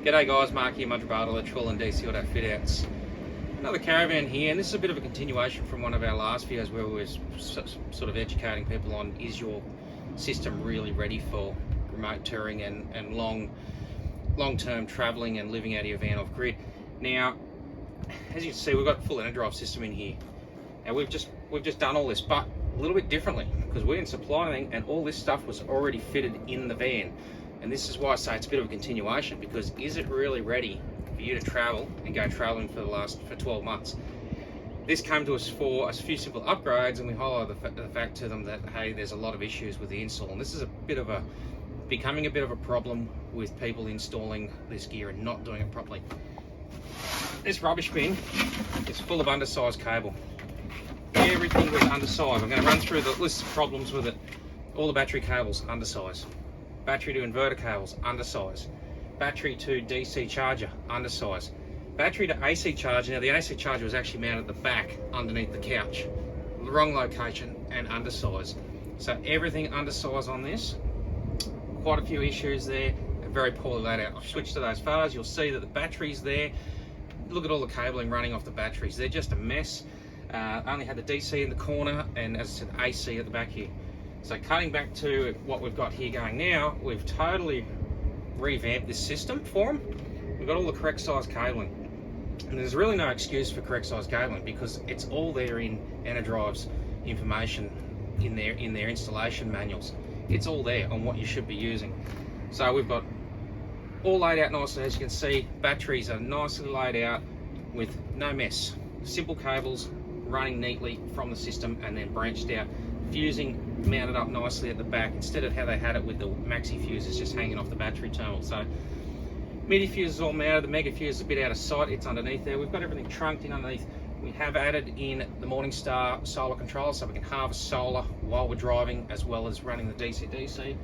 G'day guys, Mark here, Madrid Electrical and DC Auto Fit Outs. Another Caravan here, and this is a bit of a continuation from one of our last videos where we were sort of educating people on, is your system really ready for remote touring and long-term travelling and living out of your van off grid. Now, as you can see, we've got a full energy drive system in here. Now we've just done all this, but a little bit differently, because we didn't supply anything and all this stuff was already fitted in the van. And this is why I say it's a bit of a continuation, because is it really ready for you to travel and go traveling for 12 months? This came to us for a few simple upgrades, and we highlighted the fact to them that, hey, there's a lot of issues with the install, and this is becoming a bit of a problem with people installing this gear and not doing it properly. This rubbish bin is full of undersized cable. Everything was undersized. I'm going to run through the list of problems with it. All the battery cables, undersized. Battery to inverter cables, undersized. Battery to DC charger, undersized. Battery to AC charger, now the AC charger was actually mounted at the back underneath the couch. The wrong location and undersized. So everything undersized on this. Quite a few issues there, and very poorly laid out. I'll switch to those photos, you'll see that the battery's there. Look at all the cabling running off the batteries. They're just a mess. Only had the DC in the corner and, as I said, AC at the back here. So cutting back to what we've got here going now, we've totally revamped this system for them. We've got all the correct size cabling. And there's really no excuse for correct size cabling, because it's all there in Enerdrive's information in their installation manuals. It's all there on what you should be using. So we've got all laid out nicely. As you can see, batteries are nicely laid out with no mess. Simple cables running neatly from the system and then branched out. Fusing mounted up nicely at the back, instead of how they had it with the maxi fuses just hanging off the battery terminal. So midi fuse is all mounted, the mega fuse is a bit out of sight, it's underneath there. We've got everything trunked in underneath. We have added in the Morningstar solar controller, so we can harvest solar while we're driving, as well as running the DC-DC.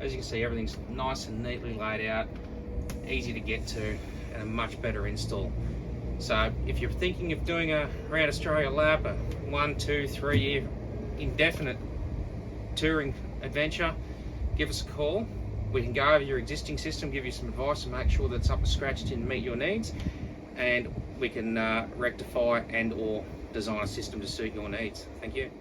As you can see, everything's nice and neatly laid out, easy to get to, and a much better install. So if you're thinking of doing a around Australia lap, a 1, 2, 3 year indefinite touring adventure, give us a call. We can go over your existing system, give you some advice and make sure that it's up to scratch to meet your needs, and we can rectify and or design a system to suit your needs. Thank you.